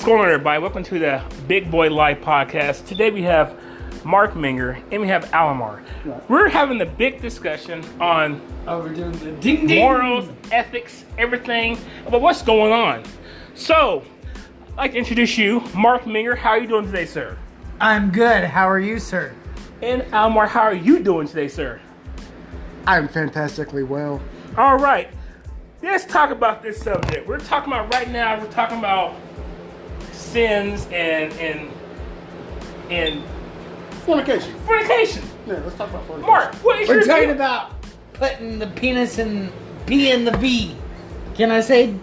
What's going on, everybody? Welcome to the Big Boy Live podcast. Today we have Mark Minger and we have Alamar. Right. We're having a big discussion on we're doing the ding ding morals, ethics, everything about what's going on. So, I'd like to introduce you, Mark Minger. How are you doing today, sir? I'm good. How are you, sir? And Alamar, how are you doing today, sir? I'm fantastically well. All right. Let's talk about this subject. We're talking about sins and Fornication. fornication. Yeah, let's talk about fornication. Mark, what is We're your talking view? about putting the penis in P in the V. Can I say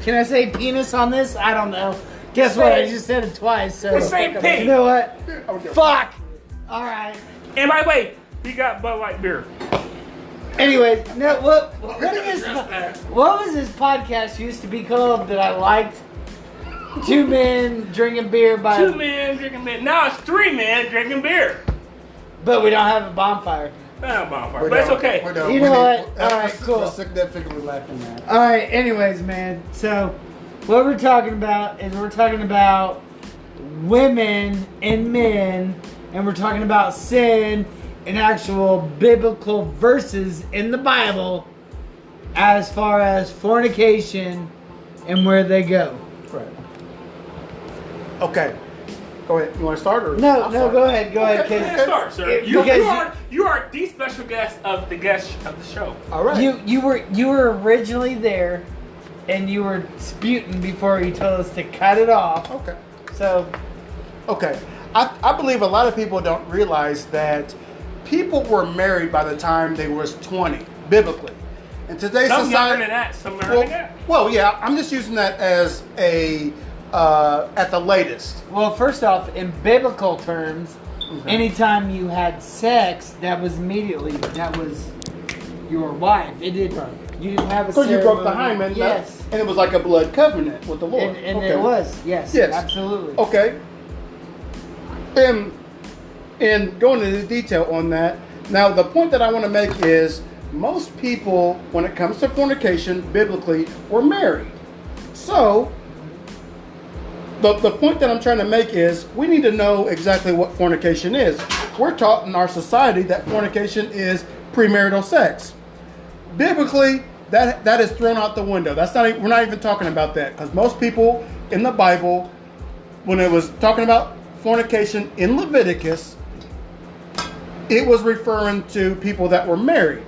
penis on this? I don't know. Guess what? I just said it twice. So The same thing. You know what? Okay. Fuck. All right. And by the way, we got Bud Light beer. Anyway, no. What was What this podcast used to be called that I liked? Two men drinking beer by. Two men drinking beer. Now it's three men drinking beer. But we don't have a bonfire. Not a bonfire, but it's okay. You know what? All right, cool. We're significantly lacking that. All right. Anyways, man. So, what we're talking about is women and men, and we're talking about sin and actual biblical verses in the Bible, as far as fornication and where they go. Right. Okay. Go ahead. You want to start or? No, I'll no. start. Go ahead. Go ahead. Let's start, sir. Because You are the special guest of the show. All right. you were originally there, and you were sputing before you told us to cut it off. Okay. So. Okay. I believe a lot of people don't realize that people were married by the time they was 20, biblically. In today's Some society, younger than that. Some younger than that. well, yeah. I'm just using that as a at the latest. Well, first off, in biblical terms, anytime you had sex, that was your wife. It did. You didn't have a. Because you broke the ceremony. hymen, Yes. and it was like a blood covenant with the Lord. And Okay. it was. Yes. Yes. Absolutely. Okay. And going into detail on that, now the point that I want to make is most people, when it comes to fornication, biblically, were married. So, the point that I'm trying to make is we need to know exactly what fornication is. We're taught in our society that fornication is premarital sex. Biblically, that is thrown out the window. We're not even talking about that, because most people in the Bible, when it was talking about fornication in Leviticus, it was referring to people that were married.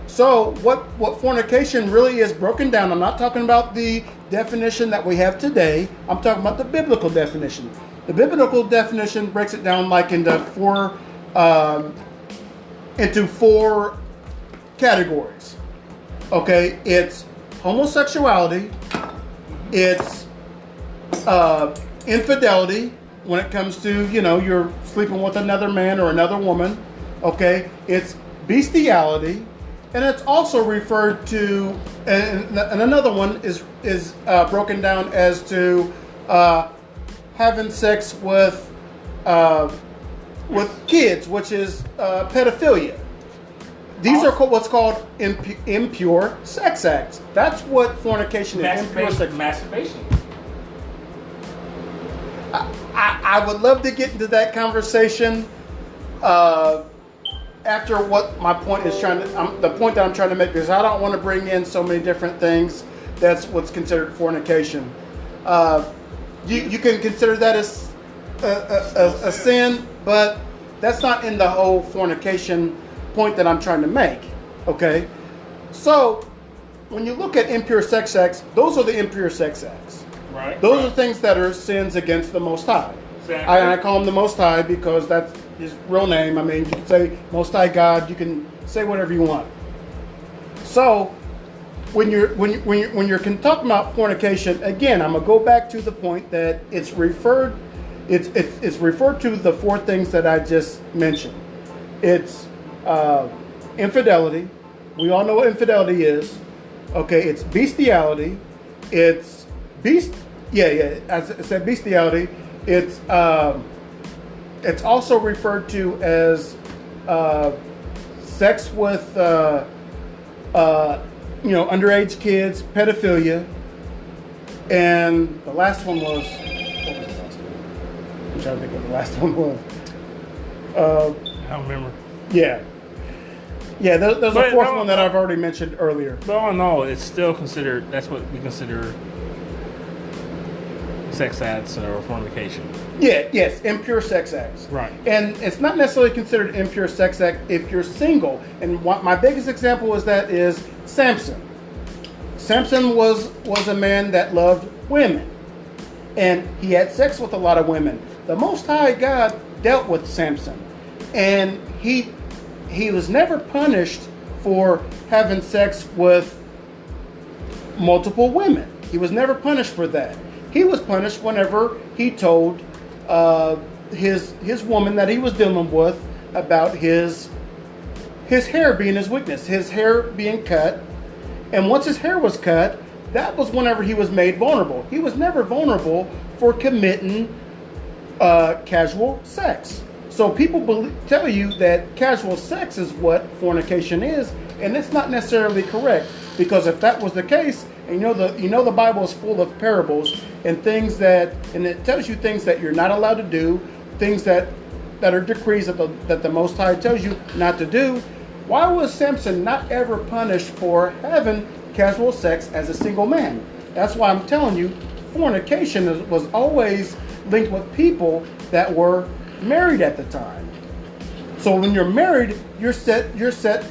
So what fornication really is broken down, I'm not talking about the definition that we have today, I'm talking about the biblical definition. The biblical definition breaks it down like into four categories. Okay, it's homosexuality, it's infidelity, when it comes to, you're sleeping with another man or another woman, okay? It's bestiality, and it's also referred to, and another one is broken down as to having sex with kids, which is pedophilia. These are what's called impure sex acts. That's what fornication is. Impure sex. Masturbation. I would love to get into that conversation after what my point is the point that I'm trying to make, because I don't want to bring in so many different things. That's what's considered fornication. You can consider that as a sin, but that's not in the whole fornication point that I'm trying to make. Okay, so when you look at impure sex acts, those are the impure sex acts. Right. Those are things that are sins against the Most High. Exactly. I call him the Most High because that's his real name. I mean, you can say Most High God. You can say whatever you want. So, when you're talking about fornication, again, I'm gonna go back to the point that it's referred to the four things that I just mentioned. It's infidelity. We all know what infidelity is. Okay, it's bestiality. It's as I said, bestiality. It's also referred to as sex with underage kids, pedophilia, and the last one was I'm trying to think what the last one was. I don't remember. Yeah. Yeah, there's But a fourth no, one that I've already mentioned earlier. But all in all, it's still considered, that's what we consider sex acts or fornication. Yeah, yes, impure sex acts. Right. And it's not necessarily considered impure sex act if you're single. And my biggest example is Samson. Samson was a man that loved women. And he had sex with a lot of women. The Most High God dealt with Samson. And he was never punished for having sex with multiple women. He was never punished for that. He was punished whenever he told his woman that he was dealing with about his hair being his weakness, his hair being cut. And once his hair was cut, that was whenever he was made vulnerable. He was never vulnerable for committing casual sex. So people tell you that casual sex is what fornication is, and it's not necessarily correct. Because if that was the case, and you know the Bible is full of parables and things and it tells you things that you're not allowed to do, things that are decrees that the Most High tells you not to do. Why was Samson not ever punished for having casual sex as a single man? That's why I'm telling you, fornication was always linked with people that were married at the time. So when you're married, you're set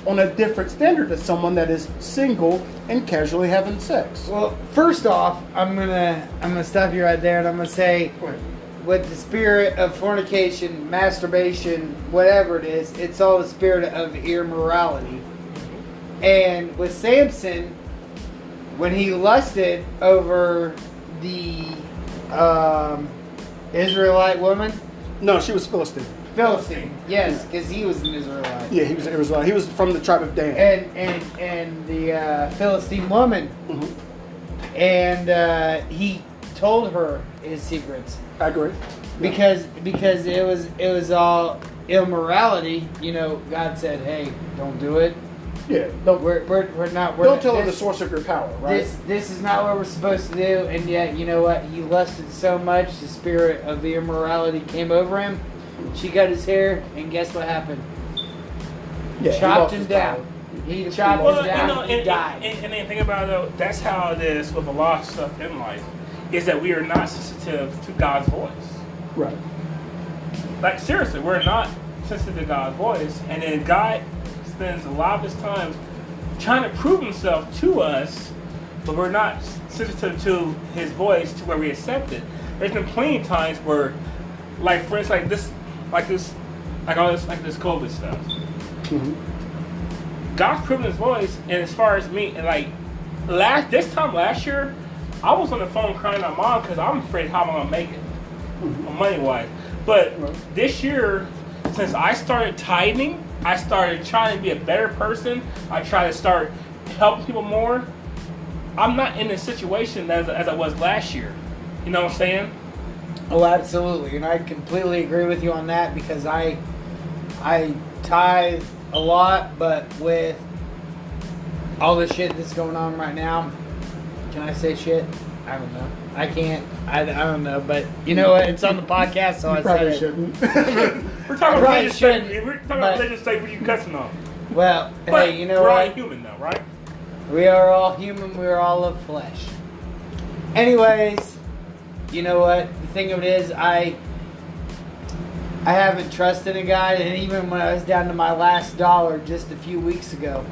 on a different standard than someone that is single and casually having sex. Well, first off, I'm gonna stop you right there, and I'm gonna say, with the spirit of fornication, masturbation, whatever it is, it's all the spirit of immorality. And with Samson, when he lusted over the Israelite woman, No, she was Philistine. Philistine, yes, because he was an Israelite. Yeah, he was Israelite. He was from the tribe of Dan. And the Philistine woman, Mm-hmm. and he told her his secrets. I agree. Because it was all immorality. You know, God said, "Hey, don't do it. Yeah, We're not. don't tell her the source of your power, right? This is not what we're supposed to do." And yet, you know what? He lusted so much, the spirit of the immorality came over him. She cut his hair, and guess what happened? Yeah, he Chopped lost him his down. power. He chopped Well, him down. He died. And then think about it though, that's how it is with a lot of stuff in life, is that we are not sensitive to God's voice. Right. Like seriously, we're not sensitive to God's voice, and then God spends a lot of his time trying to prove himself to us, but we're not sensitive to his voice to where we accept it. There's been plenty of times where, like for instance, like this COVID stuff. Mm-hmm. God's proven his voice, and as far as me, and like this time last year, I was on the phone crying to my mom because I'm afraid how I'm gonna make it, money wise. But this year, since I started tithing, I started trying to be a better person. I try to start helping people more. I'm not in a situation as I was last year. You know what I'm saying? Oh, absolutely, and I completely agree with you on that because I tithe a lot, but with all the shit that's going on right now, can I say shit? I don't know. I can't. I don't know, but you know what? It's on the podcast, so I Probably said it. shouldn't. We're talking Right, religious shouldn't, stuff. We're talking but- about religious stuff where you cussing on. Well, But hey, you know we're what? all human though, right? We are all human. We are all of flesh. Anyways, you know what? The thing of it is, I haven't trusted a guy, and even when I was down to my last dollar just a few weeks ago,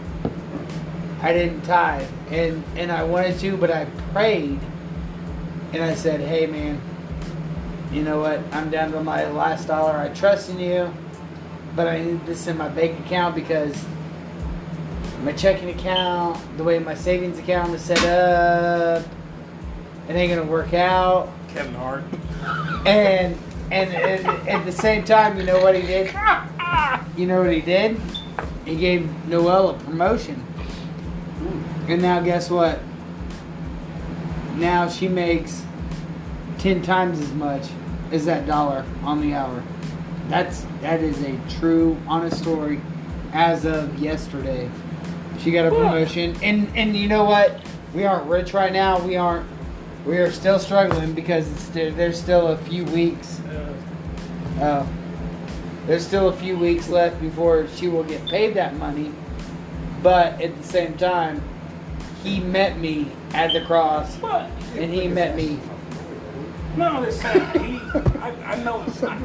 I didn't tithe, and I wanted to, but I prayed, and I said, "Hey, man, you know what? I'm down to my last dollar. I trust in you, but I need this in my bank account because my checking account, the way my savings account is set up, it ain't gonna work out." Kevin Hart. And at the same time, you know what he did? You know what he did? He gave Noelle a promotion. And now guess what? Now she makes 10 times as much as that dollar on the hour. That is a true, honest story as of yesterday. She got a promotion. And you know what? We aren't rich right now. We are still struggling because there's still a few weeks There's still a few weeks left before she will get paid that money. But at the same time, he met me at the cross. What? And he met me. No, this I know it's not.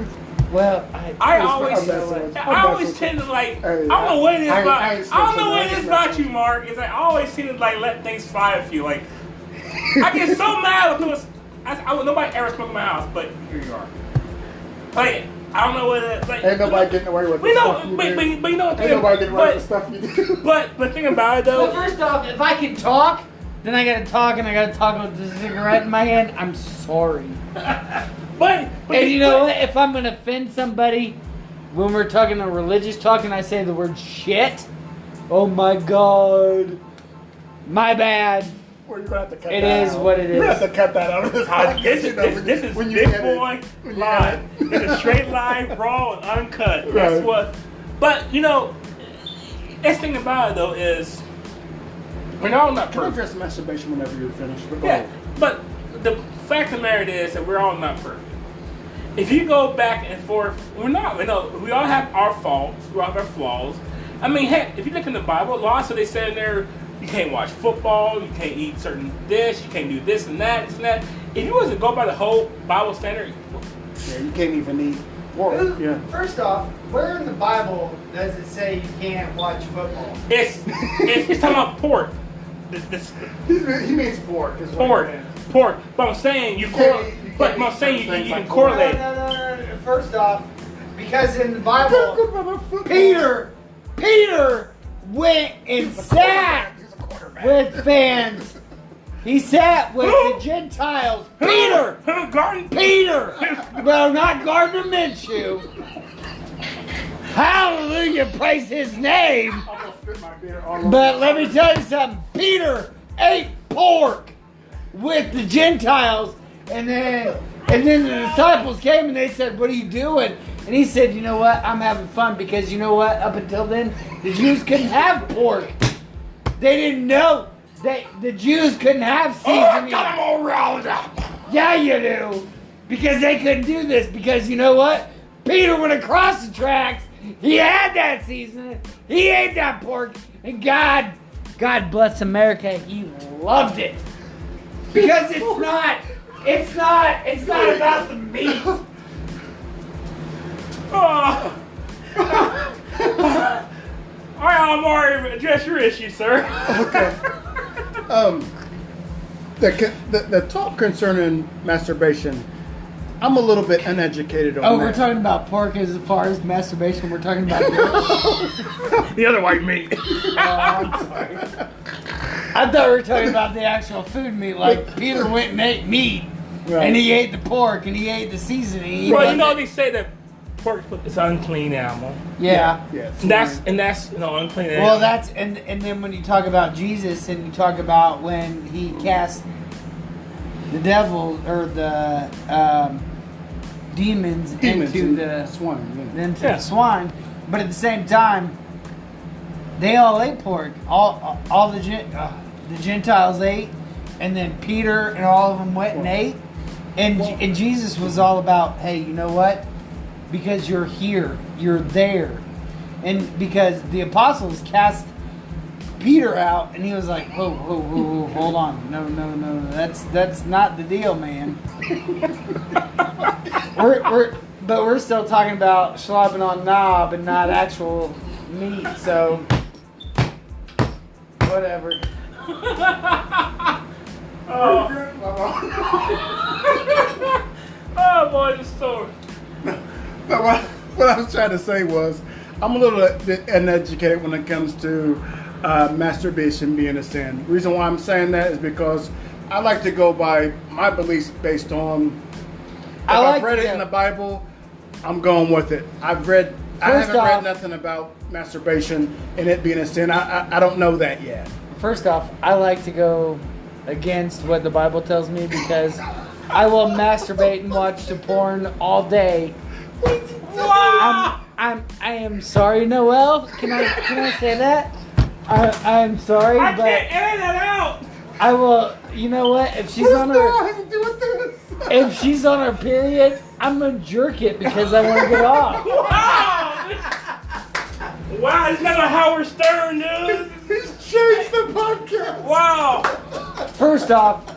Well, I always tend to like. I don't know what it is about. I don't know what it is about you, Mark. Is I always seem to like let things fly with you. Like I get so mad when it nobody ever spoke in my house, but here you are. Like I don't know what it is. Like, ain't nobody getting away with the stuff you but you know what? Ain't nobody getting away with the stuff you do. But think about it though. Well, first off, if I can talk, then I gotta talk, and I gotta talk with the cigarette in my hand. I'm sorry. But and you know what? If I'm gonna offend somebody when we're talking a religious talk and I say the word shit, oh my God, my bad. Well, you're gonna have to cut it that is out. what it is. You're gonna have to cut that out of this podcast. This is big boy live. It's a straight line, raw and uncut. That's Right. what. But you know, this thing about it though is we're all not Can I perfect. address masturbation whenever you're finished? But go Yeah, ahead. but the fact of the matter is that we're all not perfect. If you go back and forth, we're not. You know, we all have our faults. We all have our flaws. I mean, heck, if you look in the Bible, lots of they say in there, you can't watch football, you can't eat certain dish, you can't do this and that, this and that. If you wasn't go by the whole Bible standard, Yeah, you can't even eat pork. Yeah. First off, where in the Bible does it say you can't watch football? it's talking about pork. He means pork. Is what Pork, he means. pork. But I'm saying you correlate. But I'm saying you can correlate. No. First off, because in the Bible, Peter went and sat with fans. He sat with the Gentiles. Peter! Well, not Gardner Minshew. Hallelujah, praise his name. I'm gonna spit my beer all over. But let me tell you something. Peter ate pork with the Gentiles, and then the disciples came and they said, "What are you doing?" And he said, "You know what? I'm having fun because you know what? Up until then, the Jews couldn't have pork. They didn't know that the Jews couldn't have seasoning." I got them all riled up. Yeah, you do. Because they couldn't do this. Because you know what? Peter went across the tracks. He had that seasoning. He ate that pork. And God bless America. He loved it. Because it's not about the meat. All right, Amari, address your issue, sir. Okay. The talk concerning masturbation, I'm a little bit uneducated on that. Oh, we're talking about pork as far as masturbation. We're talking about The other white meat. I'm sorry. I thought we were talking about the actual food meat. Like Peter went and ate meat, Right. and he ate the pork, and he ate the seasoning. Well, you know they say that pork is an unclean animal. Yeah. Yeah, And that's unclean animal. Well, that's and then when you talk about Jesus and you talk about when he cast the devil or the demons into the swine. the swine, but at the same time, they all ate pork. All the Gentiles ate, and then Peter and all of them went and ate. And Jesus was all about, hey, you know what? Because you're here, you're there, and because the apostles cast Peter out, and he was like, whoa, hold on, no, that's not the deal, man. We're still talking about slobbing on knob and not actual meat, so whatever. Oh boy, the story. But what I was trying to say was, I'm a little bit uneducated when it comes to masturbation being a sin. The reason why I'm saying that is because I like to go by my beliefs based on. If I've read it in the Bible, I'm going with it. I haven't read nothing about masturbation and it being a sin. I don't know that yet. First off, I like to go against what the Bible tells me because I will masturbate and watch the porn all day. I am sorry, Noelle. Can I say that? I'm sorry, I but can't edit that out. I will. You know what? If she's on her period, I'm gonna jerk it because I want to get off. Wow! Wow, it's not a Howard Stern, dude. He's changed the podcast. Wow. First off,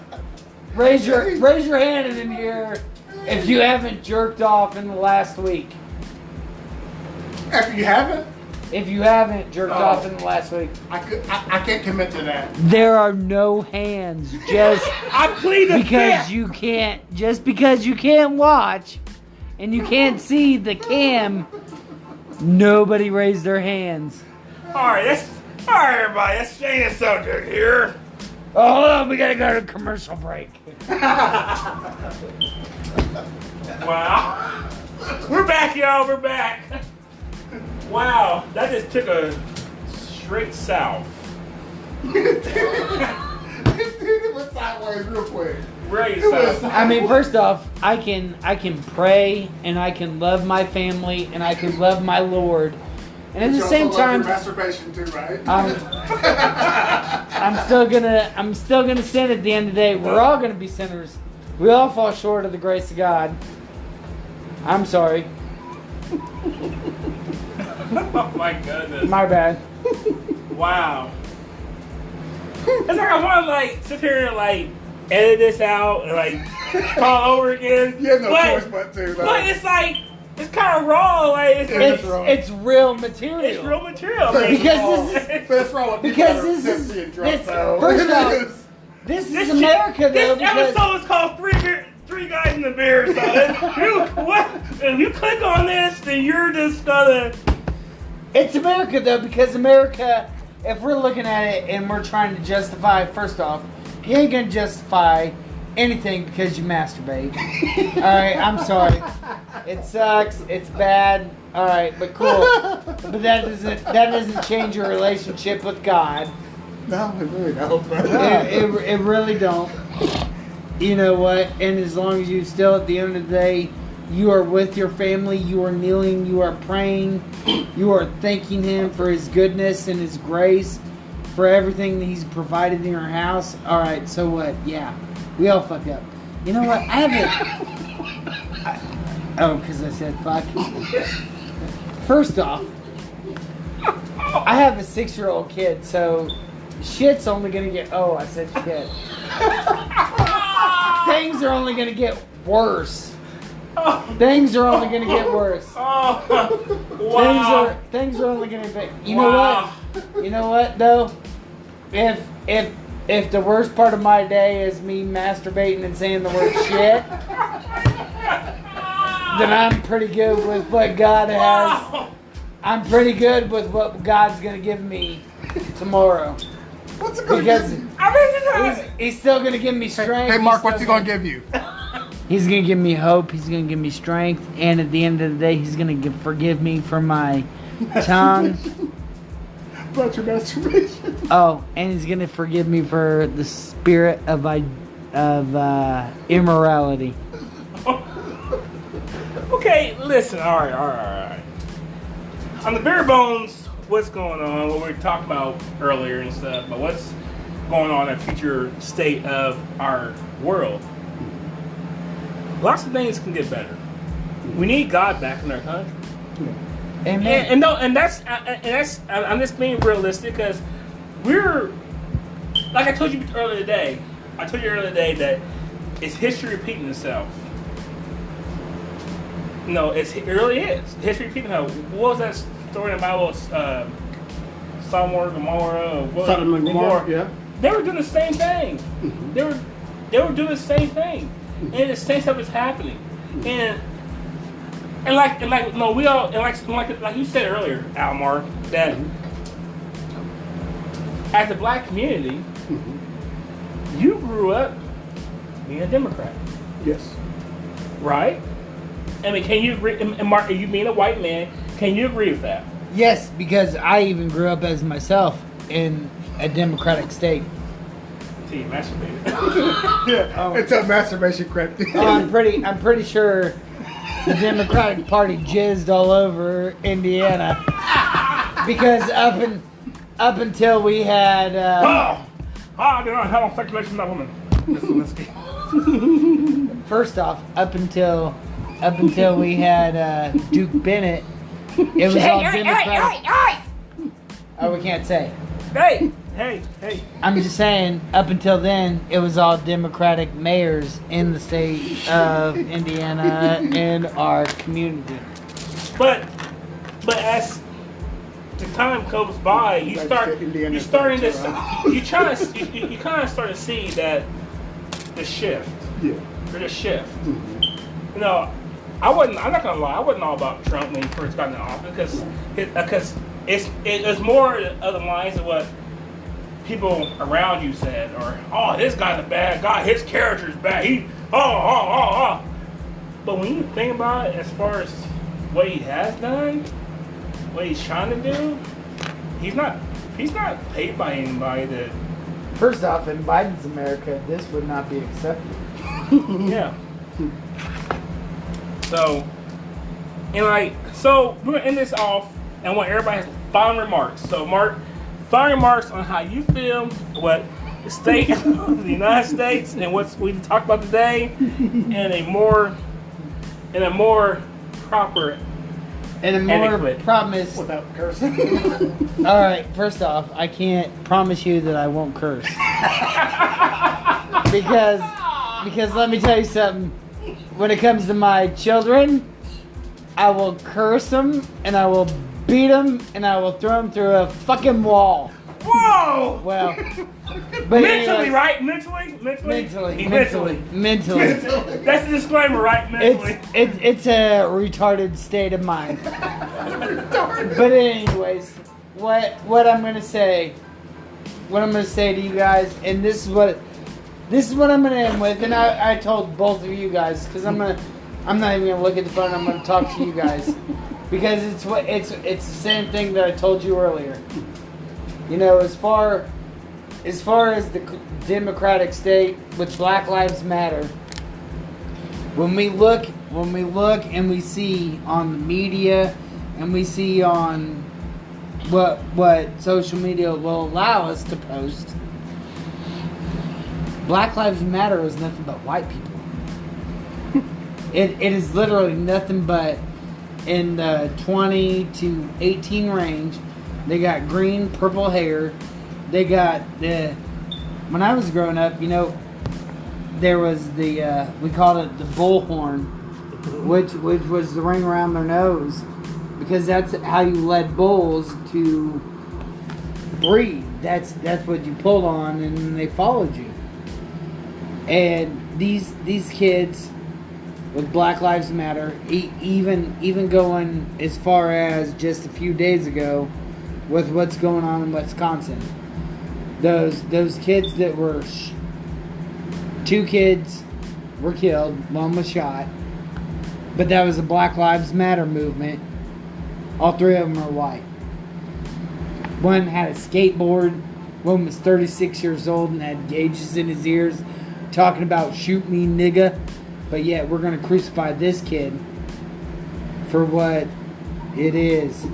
raise your hand in here if you haven't jerked off in the last week. If you haven't, If you haven't jerked off in the last week, I can't commit to that. there are no hands. Just I plead the because fifth. you can't, just because you can't watch and you can't see the cam, nobody raised their hands. All right, everybody. Let's change the subject here. Oh, hold on, we gotta go to commercial break. Wow. We're back, y'all. We're back. Wow, that just took a straight south. It went sideways real quick. Straight It was- south. I mean, first off, I can pray and I can love my family and I can love my Lord, and at You the also same love your time, masturbation too, right? I'm still gonna sin at the end of the day. We're all gonna be sinners. We all fall short of the grace of God. I'm sorry. Oh my goodness. My bad. Wow. It's like I want to like sit here and like edit this out and like call over again. You have no choice but to. Though. But it's like it's kind of raw. Like It's real material. it's real material. Because this is- That's wrong. Because this is- first off, This is America, though, This because episode is called Three Guys in the Beer. So if you click on this, then you're just gonna. it's America, though, because America, if we're looking at it and we're trying to justify, first off, you ain't gonna justify anything because you masturbate. All right, I'm sorry. It sucks. It's bad. All right, but cool. But that doesn't change your relationship with God. No, it really don't. It really don't. You know what? And as long as you still, at the end of the day, you are with your family, you are kneeling, you are praying, you are thanking Him for His goodness and His grace, for everything that He's provided in your house. All right, so what? Yeah, we all fuck up. You know what? I have because I said fuck. First off, I have a 6-year-old kid, so shit's only gonna get. Oh, I said shit. Things are only gonna get worse. Things are only gonna get worse. Oh, wow. Things are only gonna be. You Wow. know what? You know what though? If the worst part of my day is me masturbating and saying the word shit, then I'm pretty good with what God has. Wow. I'm pretty good with what God's gonna give me tomorrow. What's it going to Because give you? he's still gonna give me strength. Hey, Mark, He's what's he still going to give you? He's gonna give me hope. He's gonna give me strength, and at the end of the day, he's gonna forgive me for my tongue. About your masturbation. Oh, and he's gonna forgive me for the spirit of immorality. Okay, listen. All right. On the bare bones, what's going on? What we were talking about earlier and stuff, but what's going on in the future state of our world? Lots of things can get better. We need God back in our country. Amen. And that's I'm just being realistic because we're like I told you earlier today. I told you earlier today that it's history repeating itself. No, it really is history repeating itself. What was that story in the Bible? Sodom and Gomorrah. Sodom and Gomorrah, yeah. They were doing the same thing. They were doing the same thing, and the same stuff is happening. And like no, we all and like you said earlier, Al Mark, that as a black community, you grew up being a Democrat, Yes. right? I mean, can you agree? And Mark, you being a white man, can you agree with that? Yes, because I even grew up as myself in a democratic state. See, you masturbated. Yeah. Until masturbation crept in. Oh, I'm pretty sure the Democratic Party jizzed all over Indiana because up until we had. I do not have a speculation with that woman. First off, up until up until we had Duke Bennett, it was all Democratic. Oh, we can't say. Hey. I'm just saying, up until then, it was all Democratic mayors in the state of Indiana and our community. But as the time goes by, you kind of start to see that the shift. Yeah. The shift. Mm-hmm. You know, I'm not gonna lie, I wasn't all about Trump when he first got in office because it's more of the lines of what people around you said, or this guy's a bad guy, his character's bad. But when you think about it, as far as what he has done, what he's trying to do, he's not paid by anybody to. First off, in Biden's America, this would not be accepted. Yeah. So we're gonna end this off, and I want everybody has final remarks. So, Mark, final remarks on how you feel, what the state of the United States, and what we talked about today, in a more proper. And a more promise. Without cursing. All right, first off, I can't promise you that I won't curse. because let me tell you something. When it comes to my children, I will curse them, and I will beat them, and I will throw them through a fucking wall. Whoa! Well, but mentally, anyways, right? Mentally. That's the disclaimer, right? Mentally. It's a retarded state of mind. But anyways, what I'm gonna say to you guys, and this is what I'm gonna end with, and I told both of you guys, because I'm not even gonna look at the phone. I'm gonna talk to you guys because it's the same thing that I told you earlier. You know, as far as the Democratic state with Black Lives Matter, when we look and we see on the media and we see on what social media will allow us to post, Black Lives Matter is nothing but white people. It is literally nothing but in the 20 to 18 range. They got green, purple hair. They got when I was growing up, you know, there was we called it the bullhorn, which was the ring around their nose, because that's how you led bulls to breed. That's what you pulled on, and they followed you. And these kids with Black Lives Matter, even going as far as just a few days ago, with what's going on in Wisconsin. Those kids that were... 2 kids were killed. 1 was shot. But that was a Black Lives Matter movement. All 3 of them are white. One had a skateboard. One was 36 years old and had gauges in his ears talking about shoot me nigga. But yet we're going to crucify this kid for what it is.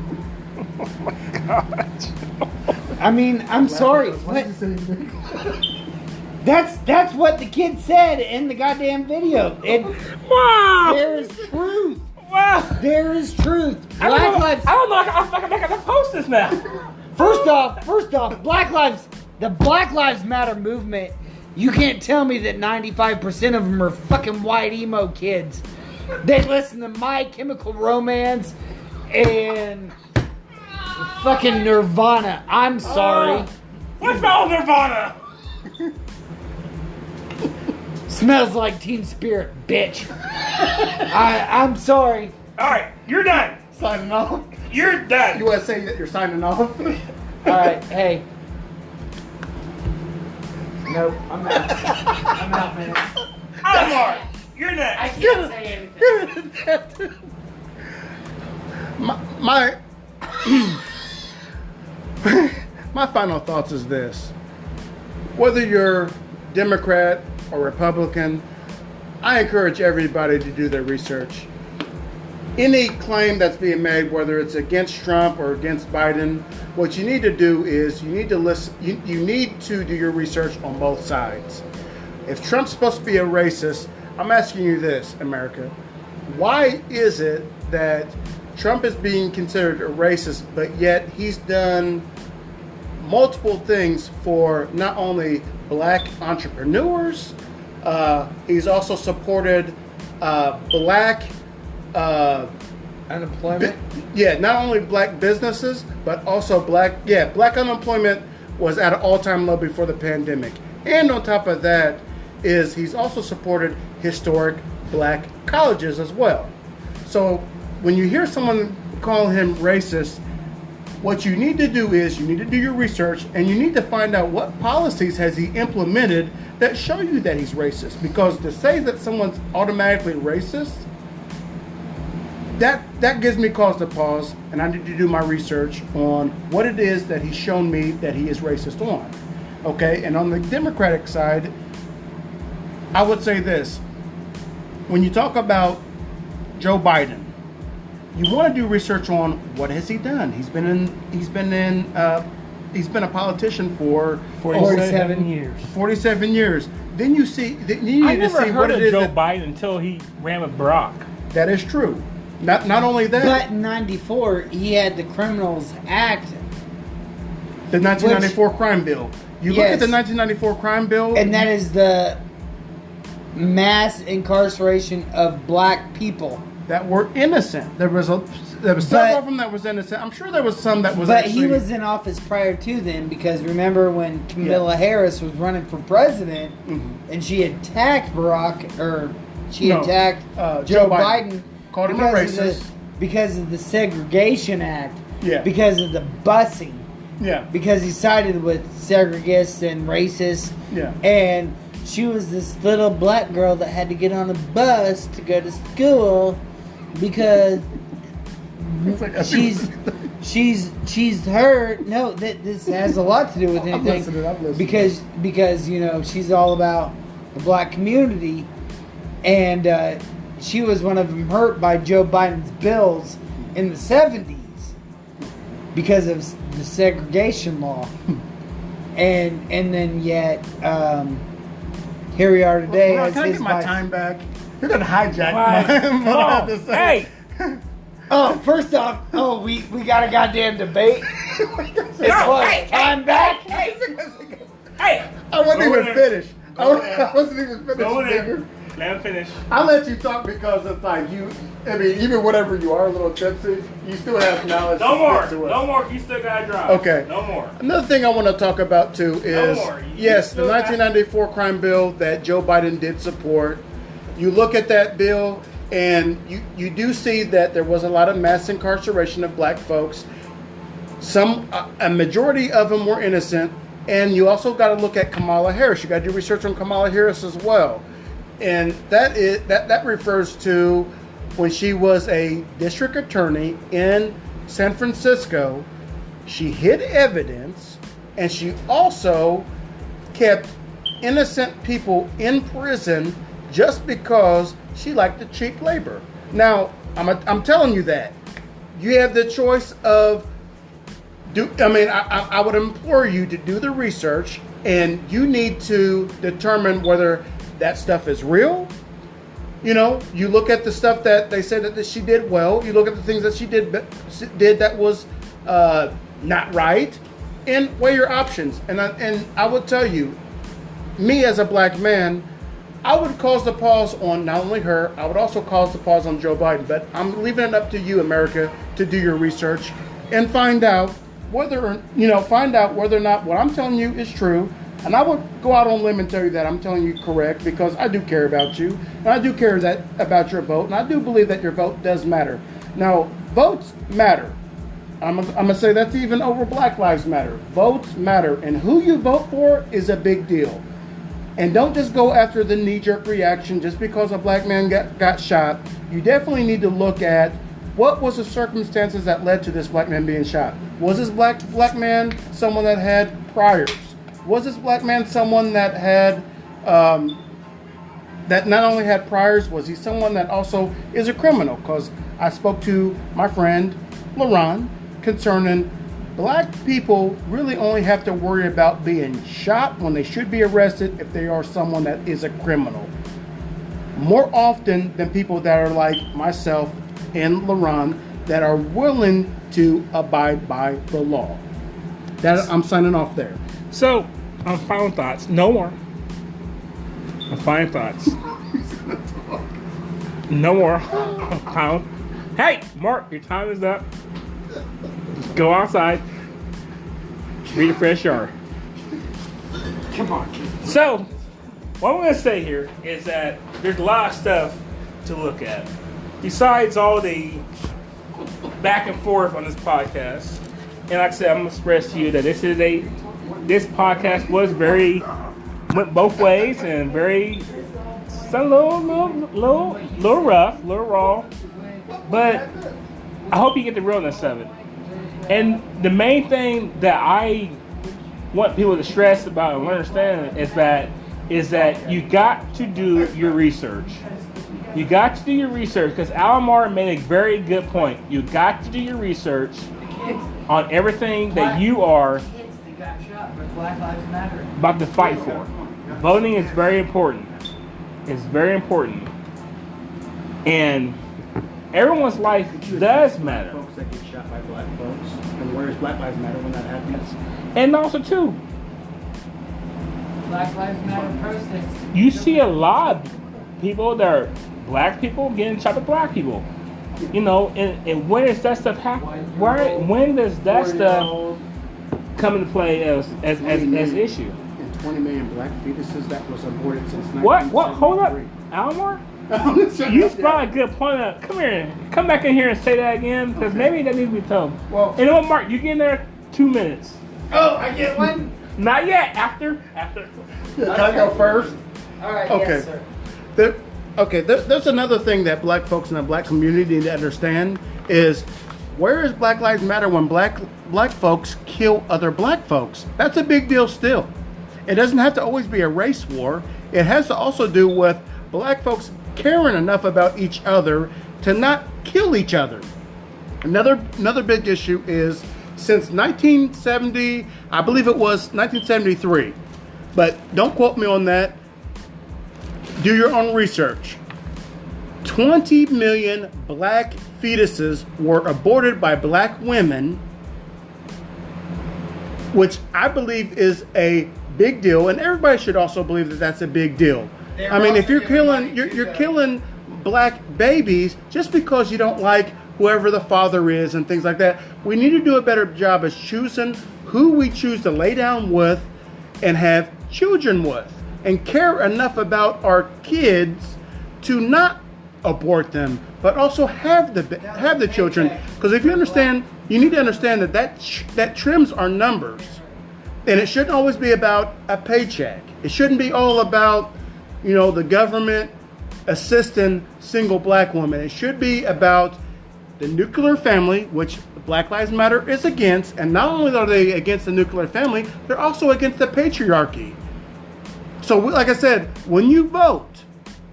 Oh my God. I mean, I'm sorry. That's what the kid said in the goddamn video. Wow. There is truth. Wow. There is truth. I don't know if I can post this now. First off, the Black Lives Matter movement, you can't tell me that 95% of them are fucking white emo kids. They listen to My Chemical Romance and fucking Nirvana. I'm sorry. What about Nirvana? Smells like Teen Spirit, bitch. I'm sorry. Alright, you're done. Signing off. You're done. You want to say that you're signing off? Alright, hey. Nope, I'm out. I'm out, man. Omar, you're next. I can't say anything. My final thoughts is this. Whether you're Democrat or Republican, I encourage everybody to do their research. Any claim that's being made, whether it's against Trump or against Biden, what you need to do is you need to listen. You need to do your research on both sides. If Trump's supposed to be a racist, I'm asking you this, America. why is it that Trump is being considered a racist, but yet he's done multiple things for not only black entrepreneurs, he's also supported black Unemployment. not only black businesses, but also black unemployment was at an all-time low before the pandemic. And on top of that is he's also supported historic black colleges as well. So when you hear someone call him racist, what you need to do is you need to do your research and you need to find out what policies has he implemented that show you that he's racist. Because to say that someone's automatically racist, that gives me cause to pause, and I need to do my research on what it is that he's shown me that he is racist on. Okay, and on the Democratic side, I would say this. When you talk about Joe Biden, you want to do research on what has he done. He's been a politician for 47 years. 47 years. Then you see, you need I to never see heard what of it is. Joe Biden until he ran with Barack. That is true. Not only that, But in '94, he had the Criminals Act, the 1994 crime bill. You look at the 1994 crime bill, and that is the mass incarceration of black people. that were innocent. There was several of them that was innocent. I'm sure there was some that was. But actually, he was in office prior to then, because remember when Kamala Harris was running for president, and she attacked attacked Joe Biden. Called him a racist. Because of the Segregation Act. Yeah. Because of the busing. Yeah. Because he sided with segregists and racists. Yeah. And she was this little black girl that had to get on a bus to go to school because she's heard. No, this has a lot to do with anything. I'm listening. Because she's all about the black community, and she was one of them hurt by Joe Biden's bills in the 70s because of the segregation law. and then yet here we are today. Well, as can I his get my vice- time back? You're gonna hijack Come what I on. have to say. Hey, Oh, first off, we got a goddamn debate. It's what, time back? hey, I wasn't Go even there. finished. Go there. I wasn't even finished. Go there. nigger. Let him finish. I let you talk because it's like even whatever you are, a little tipsy, you still have knowledge. No to more. spit to us. No more. You still gotta drive. Okay. No more. Another thing I want to talk about too is more. You yes, the still got- 1994 crime bill that Joe Biden did support. You look at that bill and you do see that there was a lot of mass incarceration of black folks. A majority of them were innocent, and you also got to look at Kamala Harris. You got to do research on Kamala Harris as well, and that refers to when she was a district attorney in San Francisco. She hid evidence, and she also kept innocent people in prison just because she liked the cheap labor. Now, I'm telling you that you have the choice of I would implore you to do the research, and you need to determine whether that stuff is real. You look at the stuff that they said that she did well. You look at the things that she did that was not right, and weigh your options. And I would tell you, me as a black man, I would cause the pause on not only her, I would also cause the pause on Joe Biden. But I'm leaving it up to you, America, to do your research and find out whether or not what I'm telling you is true. And I would go out on a limb and tell you that I'm telling you correct, because I do care about you, and I do care about your vote, and I do believe that your vote does matter. Now, votes matter. I'm gonna say that's even over Black Lives Matter. Votes matter, and who you vote for is a big deal. And don't just go after the knee-jerk reaction just because a black man got shot. You definitely need to look at what was the circumstances that led to this black man being shot. Was this black man someone that had priors? Was this black man someone that had that not only had priors, was he someone that also is a criminal? Because I spoke to my friend LaRon concerning black people really only have to worry about being shot when they should be arrested if they are someone that is a criminal. more often than people that are like myself and LaRon that are willing to abide by the law. That I'm signing off there. So, final thoughts. No more. Final thoughts. No more. Final. Hey, Mark, your time is up. Just go outside. Breathe a fresh air. Come on. So, what I'm going to say here is that there's a lot of stuff to look at. Besides all the back and forth on this podcast. And like I said, I'm going to express to you that this podcast went both ways and it's a little rough, a little raw. But I hope you get the realness of it. And the main thing that I want people to stress about and understand is that you got to do your research. You got to do your research because Alamar made a very good point. You got to do your research on everything that you are about to fight for. Voting is very important. It's very important. And everyone's life does matter. Folks that get shot by black folks, and where's Black Lives Matter when that happens? And also too, Black Lives Matter protests. you see a lot of people that are black people getting shot by black people. You know, and when does that stuff happen? When does that stuff come into play as issue? And 20 million black fetuses that was aborted since 1973. What? Hold up, Almar? You brought a good point up. Come here. Come back in here and say that again, because maybe that needs to be told. Well, you know what, Mark? You get in there 2 minutes. Oh, I get one? Not yet. After. Can I go first? All right, Okay. yes, sir. There's another thing that black folks in the black community need to understand is where is Black Lives Matter when black folks kill other black folks? That's a big deal still. It doesn't have to always be a race war. It has to also do with black folks caring enough about each other to not kill each other. Another big issue is since 1970, I believe it was 1973, but don't quote me on that. Do your own research. 20 million black fetuses were aborted by black women, which I believe is a big deal, and everybody should also believe that that's a big deal. I mean, if you're killing black babies just because you don't like whoever the father is and things like that, we need to do a better job of choosing who we choose to lay down with and have children with, and care enough about our kids to not abort them, but also have the children. Because if you understand, you need to understand that trims our numbers, and it shouldn't always be about a paycheck. It shouldn't be all about, the government assisting single black women. It should be about the nuclear family, which Black Lives Matter is against. And not only are they against the nuclear family, they're also against the patriarchy. So, like I said, when you vote,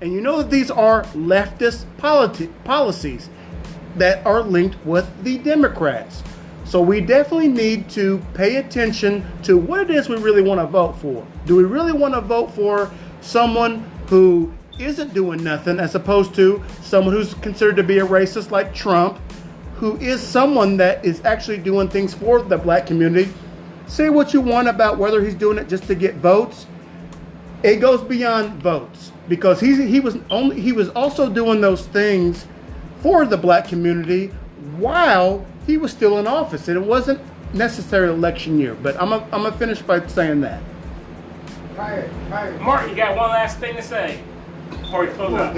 and you know that these are leftist policies that are linked with the Democrats. So we definitely need to pay attention to what it is we really want to vote for. Do we really want to vote for someone who isn't doing nothing, as opposed to someone who's considered to be a racist like Trump, who is someone that is actually doing things for the black community? Say what you want about whether he's doing it just to get votes. It goes beyond votes, because he was also doing those things for the black community while he was still in office, and it wasn't necessarily election year. But I'm gonna finish by saying that. Mark, you got one last thing to say before we close up?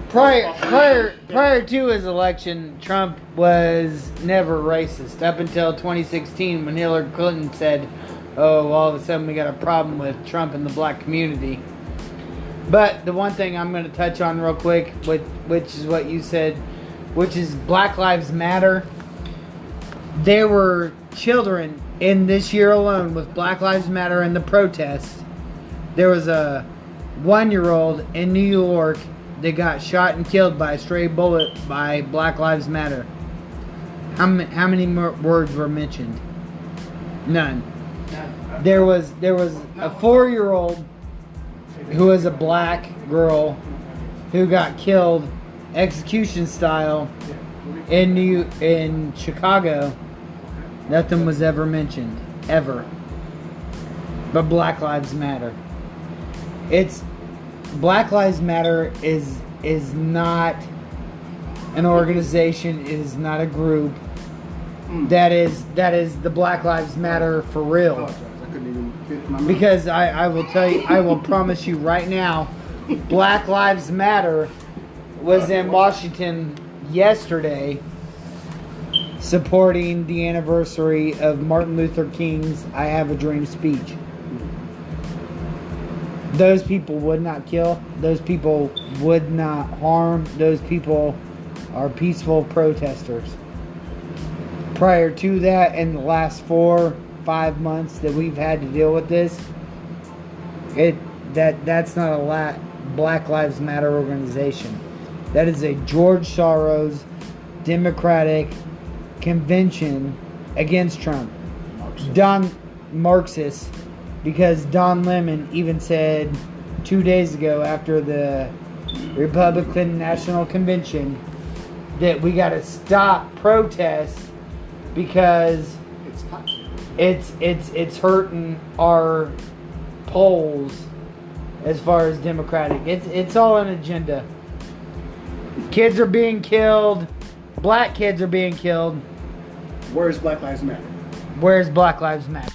Prior to his election, Trump was never racist up until 2016 when Hillary Clinton said, "Oh, all of a sudden we got a problem with Trump and the black community." But the one thing I'm going to touch on real quick, which is what you said, which is Black Lives Matter. There were children in this year alone with Black Lives Matter and the protests. There was a 1-year-old in New York that got shot and killed by a stray bullet by Black Lives Matter. How many more words were mentioned? None. There was a 4-year-old who was a black girl who got killed execution style in Chicago, nothing was ever mentioned. Ever. But Black Lives Matter. Black Lives Matter is not an organization, it is not a group. That is the Black Lives Matter for real. I couldn't even fit my mouth. Because I will tell you, I will promise you right now, Black Lives Matter was in Washington yesterday supporting the anniversary of Martin Luther King's I Have a Dream speech. Those people would not kill. Those people would not harm. Those people are peaceful protesters. Prior to that, in the last 4-5 months that we've had to deal with this, that's not a Black Lives Matter organization. That is a George Soros Democratic convention against Trump. Marxist. Because Don Lemon even said 2 days ago after the Republican National Convention that we got to stop protests because it's hurting our polls as far as Democratic. It's all an agenda. Kids are being killed. Black kids are being killed. Where's Black Lives Matter? Where's Black Lives Matter?